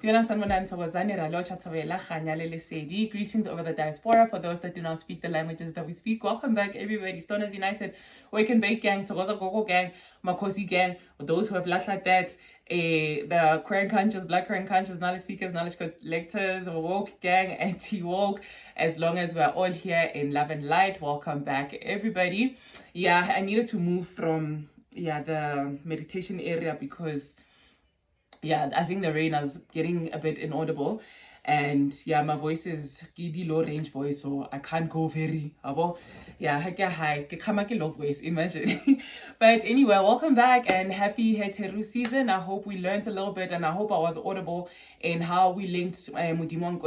Greetings over the diaspora for those that do not speak the languages that we speak. Welcome back, everybody. Stoners United, Wake and Bake Gang, Togoza Gogo Gang, Makosi Gang, for those who have laughed like that, the queer and conscious, black queer and conscious, knowledge seekers, knowledge collectors, woke gang, anti-woke, as long as we're all here in love and light. Welcome back, everybody. Yeah, I needed to move from the meditation area because I think the rain is getting a bit inaudible, and my voice is low range voice, so I can't go very low voice, imagine. But anyway, welcome back and happy Heteru season. I hope we learned a little bit, and I hope I was audible in how we linked Modimo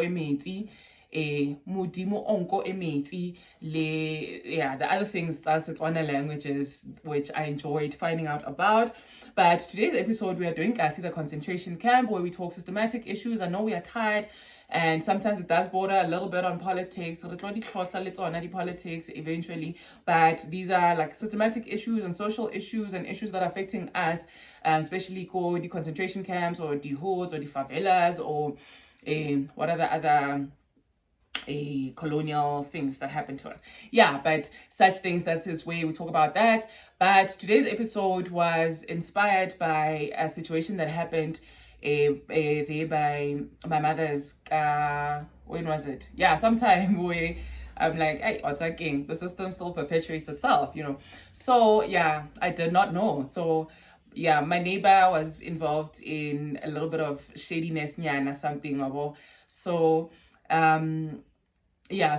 onko emeti the other things that's Setswana languages, which I enjoyed finding out about. But today's episode we are doing the concentration camp, where we talk systematic issues. I know we are tired, and sometimes it does border a little bit on politics, politics eventually, but these are like systematic issues and social issues and issues that are affecting us, especially called the concentration camps or the hoods or the favelas or what are the other colonial things that happened to us. But such things, that's his way we talk about that. But today's episode was inspired by a situation that happened there by my mother's when was it? Sometime where I'm like, hey, what's happening? The system still perpetuates itself, So I did not know. So my neighbor was involved in a little bit of shadiness or something. So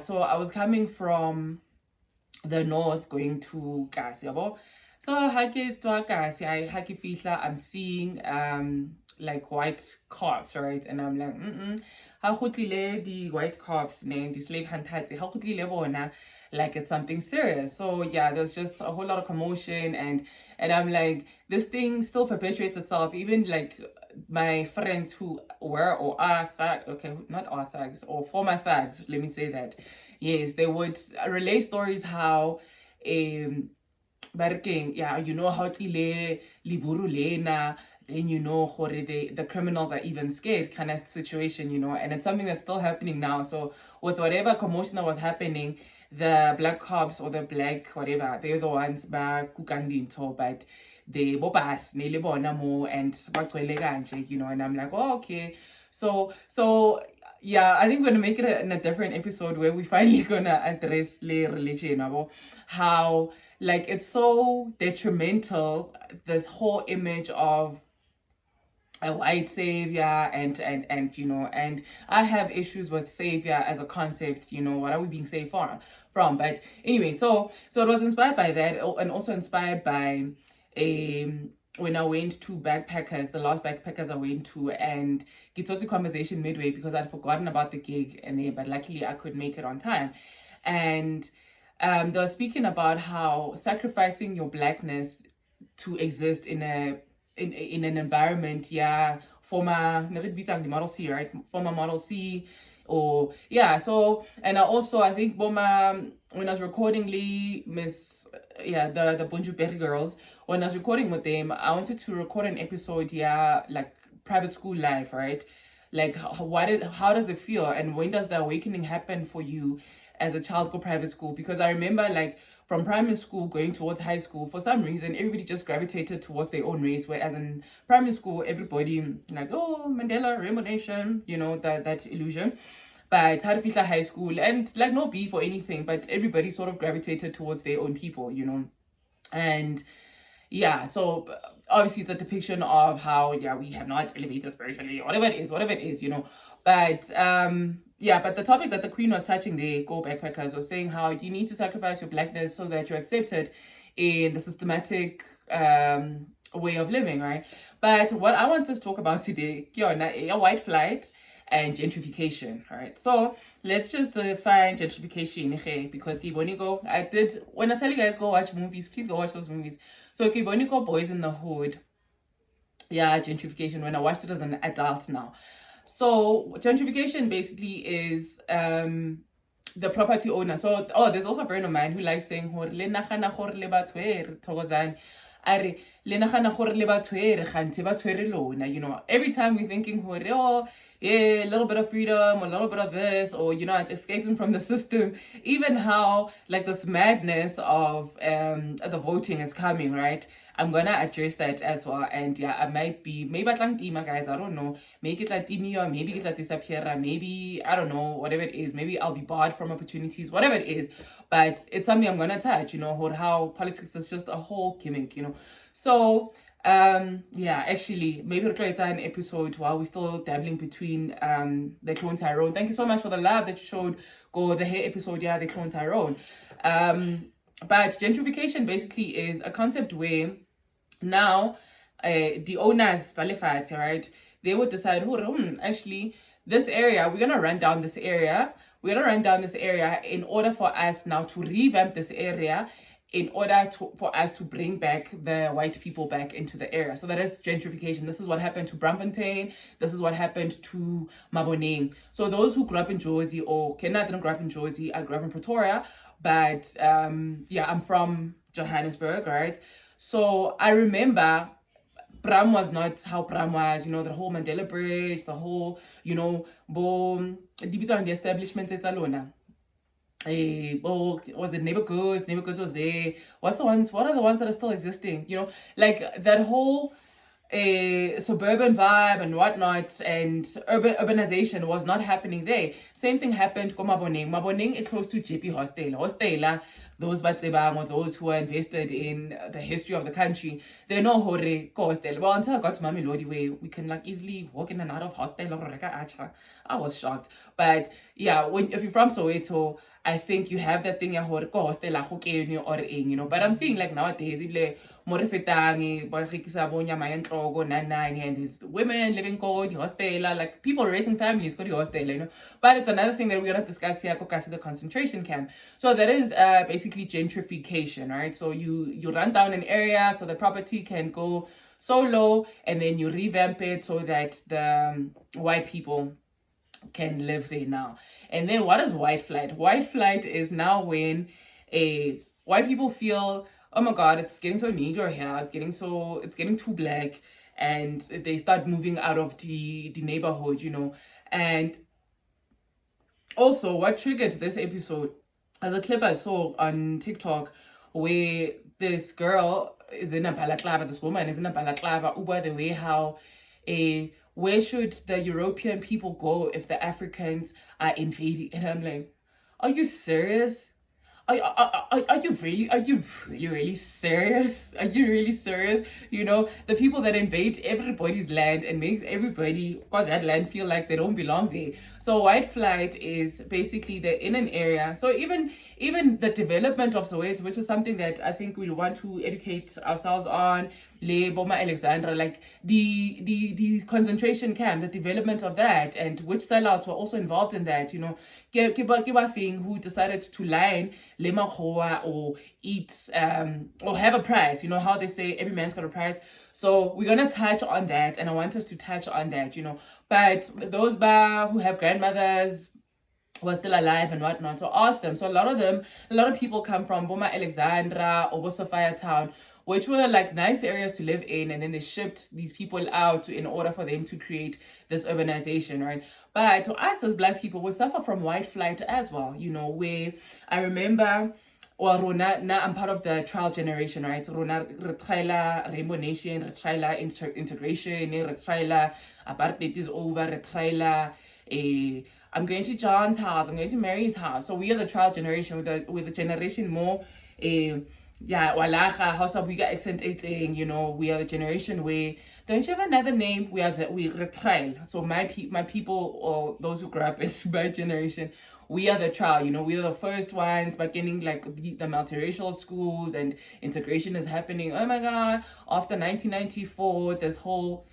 so I was coming from the north going to Kasi. So I'm seeing like white cops, right? And I'm like, how could the white cops, the slave hunters, how could like it's something serious? So there's just a whole lot of commotion, and I'm like, this thing still perpetuates itself. Even like my friends who were or are not are thugs, or former thugs, let me say that, yes, they would relate stories how barking, how liburu lena, then the criminals are even scared kind of situation, and it's something that's still happening now. So with whatever commotion that was happening, the black cops or the black whatever, they're the ones back kukandinto, but they bobas nelibona more and and I'm like, oh, okay. So I think we're gonna make it in a different episode where we finally gonna address the religion, how like it's so detrimental, this whole image of a white savior and I have issues with savior as a concept. What are we being saved from? But anyway, so it was inspired by that, and also inspired by when I went to backpackers, the last backpackers I went to, and it was a conversation midway because I'd forgotten about the gig, but luckily I could make it on time. And they were speaking about how sacrificing your blackness to exist in an environment, former Model C, right? Former Model C, or so. And I think Boma, when I was recording the Bunju Berry girls, when I was recording with them, I wanted to record an episode, like private school life, right? Like how does it feel, and when does the awakening happen for you as a child go private school? Because I remember like from primary school going towards high school, for some reason everybody just gravitated towards their own race, whereas in primary school everybody like, oh, Mandela, Rainbow Nation, that illusion. But had to high school, and like no beef or anything, but everybody sort of gravitated towards their own people, and so obviously it's a depiction of how we have not elevated spiritually, whatever it is, but but the topic that the queen was touching there, Go Backpackers, was saying how you need to sacrifice your blackness so that you're accepted in the systematic way of living, right? But what I want to talk about today, a white flight and gentrification, right? So let's just define gentrification, because when I tell you guys go watch movies, please go watch those movies. So Kiboniko, Boys in the Hood, gentrification, when I watched it as an adult now. So gentrification basically is the property owner. So there's also a friend of mine who likes saying every time we're thinking yeah, a little bit of freedom, a little bit of this, or it's escaping from the system. Even how like this madness of the voting is coming, right? I'm gonna address that as well. And yeah, I might be maybe Atlantima guys, I don't know. Maybe Atlantima or maybe it disappear, maybe I don't know, whatever it is, maybe I'll be barred from opportunities, whatever it is. But it's something I'm gonna touch, or how politics is just a whole gimmick, So yeah, actually maybe we'll create an episode while we're still dabbling between the Clone Tyrone. Thank you so much for the love that you showed. Go the hair episode, yeah, the Clone Tyrone. But gentrification basically is a concept where now the owners, right, they would decide, actually this area, we're gonna run down this area. We're gonna run down this area in order for us now to revamp this area, in order for us to bring back the white people back into the area. So that is gentrification. This is what happened to Braamfontein. This is what happened to Maboneng. So those who grew up in Jersey, or Kenneth didn't grow up in Jersey, I grew up in Pretoria, but yeah, I'm from Johannesburg, right? So I remember Bram was not how Bram was, the whole Mandela Bridge, the whole, boom, the establishment alone. Was it neighborhoods? Neighborhoods was there. What are the ones that are still existing? Like that whole suburban vibe and whatnot, and urbanization was not happening there. Same thing happened to Maboneng. Maboneng is close to JP Hostel. Those batsebang, or those who are invested in the history of the country, they know hore ko hostel. Well, until I got to Mamelodi, where we can like easily walk in and out of hostel. I was shocked. But yeah, if you're from Soweto, I think you have that thing hore ko hostel or But I'm seeing like nowadays, and these women living code hostel, like people raising families for the hostel, But it's another thing that we're gonna discuss here, the concentration camp. So that is basically gentrification, right? So you run down an area so the property can go so low, and then you revamp it so that the white people can live there now. And then what is white flight? White flight is now when white people feel, oh my god, it's getting so negro here, it's getting too black, and they start moving out of the neighborhood, And also, what triggered this episode as a clip I saw on TikTok where this girl is in a balaclava, this woman is in a balaclava, by the way, how where should the European people go if the Africans are invading? And I'm like, are you serious? Are you really serious? Are you really serious? The people that invade everybody's land and make everybody got that land feel like they don't belong there. So white flight is basically they're in an area. So even the development of Soweto, which is something that I think we want to educate ourselves on, Le Boma Alexandra, like the concentration camp, the development of that, and which sellouts were also involved in that, Kiba thing who decided to line Le Mahoa or eat or have a price, how they say every man's got a price. So we're gonna touch on that, and I want us to touch on that, But those who have grandmothers who are still alive and whatnot, so ask them. So a lot of people come from Boma Alexandra or Sophia Town, which were like nice areas to live in, and then they shipped these people out in order for them to create this urbanization, right? But to us as black people, we suffer from white flight as well, where I remember, well, Rona, now I'm part of the trial generation, right? So Rona retraila Rainbow Nation, retraila integration, retraila apartheid is over, retraila I'm going to John's house, I'm going to Mary's house. So we are the trial generation with the generation more walaga house of we got accent 18, we are the generation where don't you have another name? We retrial. So my people, or those who grew up in my generation, we are the trial, we are the first ones beginning like the multiracial schools, and integration is happening. Oh my god, after 1994, this whole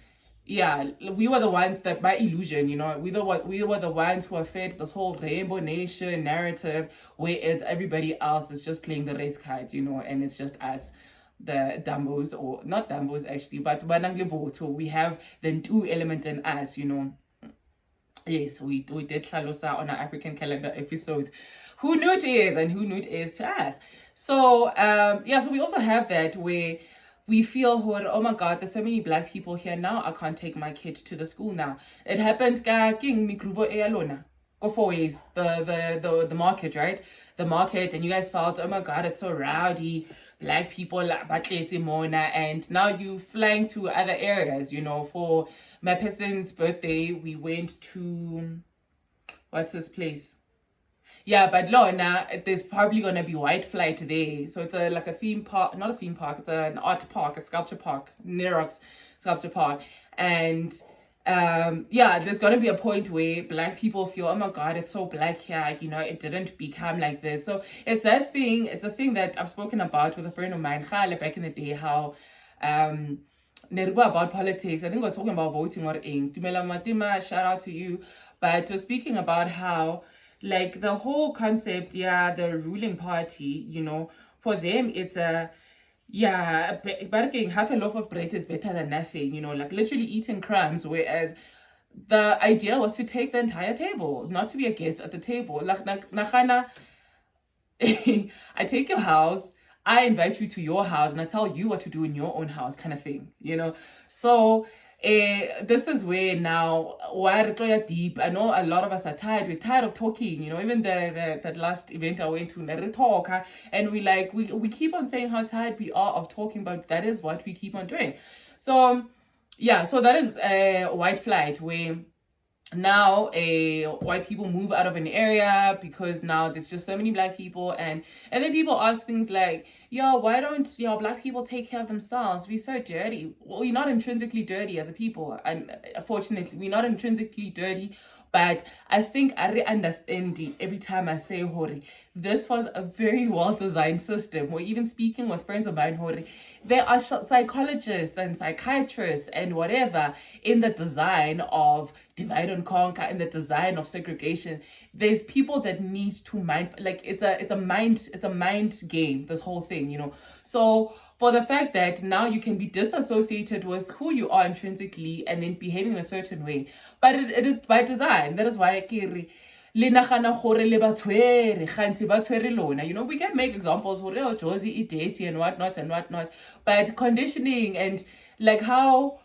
we were the ones that, by illusion, we were the ones who are fed this whole rainbow nation narrative, whereas everybody else is just playing the race card, and it's just us, the Dumbos, or not Dumbos actually, but we have the two element in us, Yes, we did Chalosa on our African calendar episodes. Who knew it is, and who knew it is to us. So so we also have that where we feel, oh my God, there's so many black people here now, I can't take my kid to the school now. It happened ka king mikruvo e alona. Go for ways, the market, right? The market, and you guys felt, oh my God, it's so rowdy, black people and now you flying to other areas, for my person's birthday, we went to, what's this place? Yeah, but Lorna, there's probably gonna be white flight there. So it's like a theme park, not a theme park, it's an art park, a sculpture park, Nerox sculpture park. And there's gonna be a point where black people feel, oh my God, it's so black here, it didn't become like this. So it's a thing that I've spoken about with a friend of mine, Khale, back in the day, how about politics. I think we're talking about voting or ing. Tumela Matima, shout out to you. But we're speaking about how, like, the whole concept, the ruling party, for them it's half a loaf of bread is better than nothing, like literally eating crumbs, whereas the idea was to take the entire table, not to be a guest at the table. Like, I take your house, I invite you to your house, and I tell you what to do in your own house, kind of thing, So this is where now why deep. I know a lot of us are tired. We're tired of talking. Even that last event I went to, talk, and we keep on saying how tired we are of talking, but that is what we keep on doing. So so that is a white flight where now white people move out of an area because now there's just so many black people, and then people ask things like, why don't black people take care of themselves? We're so dirty. Well, we're not intrinsically dirty as a people, and fortunately we're not intrinsically dirty, but I think I understand every time I say Hori, this was a very well designed system. Or even speaking with friends of mine, Hori, there are psychologists and psychiatrists and whatever in the design of divide and conquer, in the design of segregation. There's people that need to mind, like it's a mind game, this whole thing, So for the fact that now you can be disassociated with who you are intrinsically and then behaving in a certain way, but it is by design. That is why we can make examples for Josie, Ideti, and whatnot, but conditioning and like how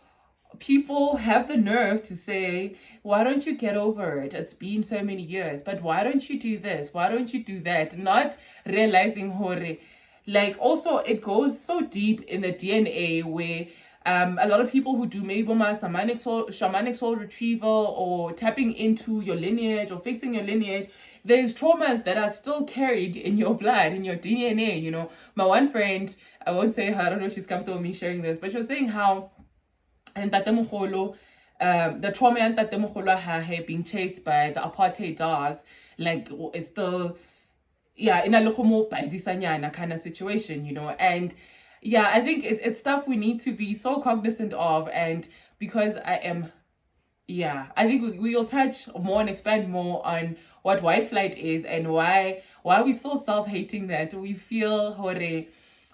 people have the nerve to say, why don't you get over it? It's been so many years, but why don't you do this? Why don't you do that? Not realizing hore. Like, also, it goes so deep in the DNA where a lot of people who do maybe shamanic soul retrieval or tapping into your lineage or fixing your lineage, there's traumas that are still carried in your blood, in your DNA, My one friend, I won't say her, I don't know if she's comfortable with me sharing this, but she was saying how and the trauma and that being chased by the apartheid dogs, like it's still in a lokomo paisisanyana kind of situation, and I think it's stuff we need to be so cognizant of. And because I think we will touch more and expand more on what white flight is and why we're so self-hating that we feel hore,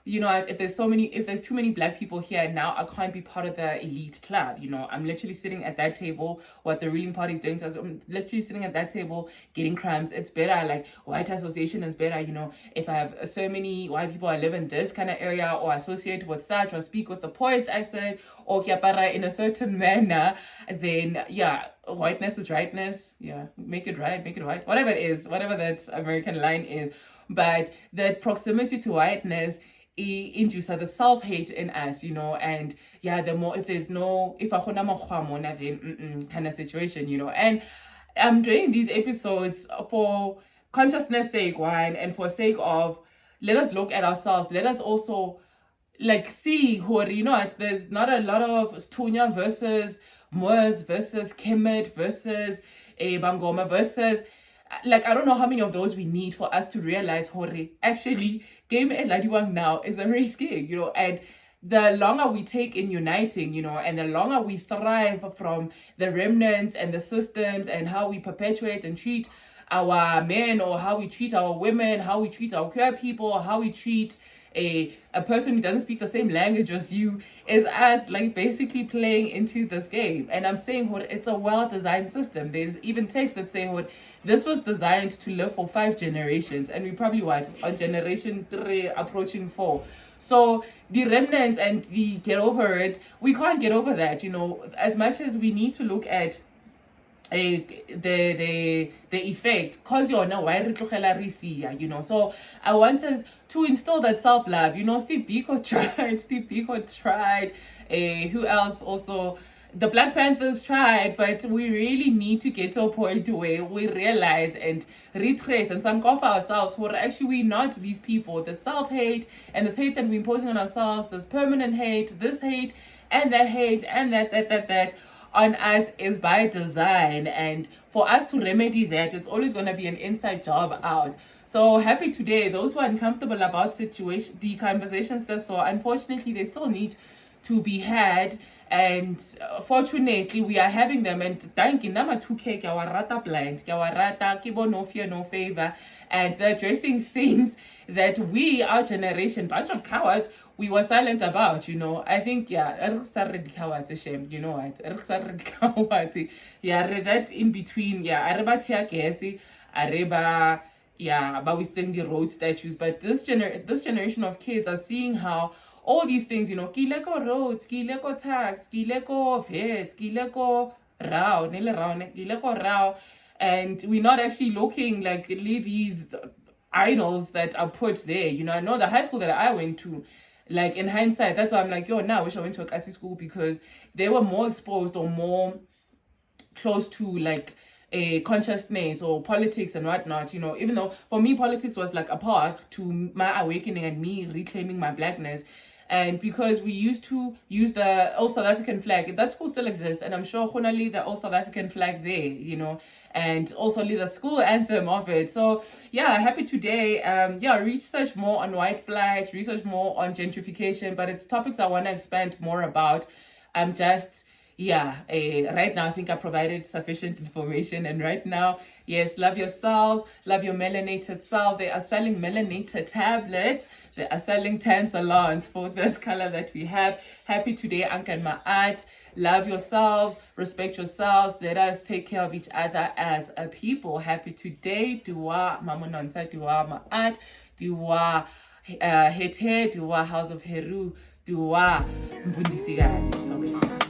if there's too many black people here now, I can't be part of the elite club. I'm literally sitting at that table. What the ruling party is doing to us, I'm literally sitting at that table getting crumbs. It's better. Like, white association is better. If I have so many white people I live in this kind of area or associate with such or speak with the poised accent or kiapara in a certain manner, then whiteness is rightness. Make it right, whatever it is, whatever that American line is. But that proximity to whiteness induce the self-hate in us, and the more if I then kind of situation, and I'm doing these episodes for consciousness sake, one, and for sake of let us look at ourselves. Let us also see who there's not a lot of Stunya versus Moors versus Kemet versus Bangoma versus I don't know how many of those we need for us to realize hore actually game eladiwang now is a race game, and the longer we take in uniting, and the longer we thrive from the remnants and the systems and how we perpetuate and treat our men, or how we treat our women, how we treat our queer people, how we treat a person who doesn't speak the same language as you, is us like basically playing into this game. And I'm saying what, it's a well-designed system. There's even text that saying what, this was designed to live for 5 generations, and we probably what, on generation 3 approaching 4. So the remnants and the get over it, we can't get over that, as much as we need to look at the effect, cause you're now why so I want us to instill that self-love. Steve Biko tried, who else also, the Black Panthers tried, but we really need to get to a point where we realize and retrace and sankofa ourselves for actually we're not these people. The self-hate and this hate that we're imposing on ourselves, this permanent hate, this hate and that on us is by design, and for us to remedy that, it's always going to be an inside job out. So happy today, those who are uncomfortable about the conversations that so unfortunately they still need to be had, and fortunately we are having them. And thank you number 2K kawarata blind kawarata kibo no fear no favor, and they're addressing things that we, our generation, bunch of cowards, we were silent about. I think cowards a shame, cowards, that in between, areba tiakesi, areba, but we sing the road statues. But this generation of kids are seeing how all these things, kileko roads, kileko tax, kileko vets, kileko rao, kileko rao, and we're not actually looking like these idols that are put there. I know the high school that I went to, like in hindsight, that's why I'm like, now I wish I went to a Kasi school, because they were more exposed or more close to like a consciousness or politics and whatnot, even though for me politics was like a path to my awakening and me reclaiming my blackness. And because we used to use the old South African flag, that school still exists, and I'm sure Khonali, the old South African flag there, and also the school anthem of it. So happy today. Research more on white flags, research more on gentrification, but it's topics I want to expand more about. I'm just right now I think I provided sufficient information, and right now, yes, love yourselves, love your melanated self. They are selling melanated tablets, they are selling tan salons for this color that we have. Happy today, Anka and Ma'at. Love yourselves, respect yourselves, let us take care of each other as a people. Happy today, Dua Mamononsa, Dua Ma'at, Dua Hete, Dua House of Heru, Dua Mvundisigazi.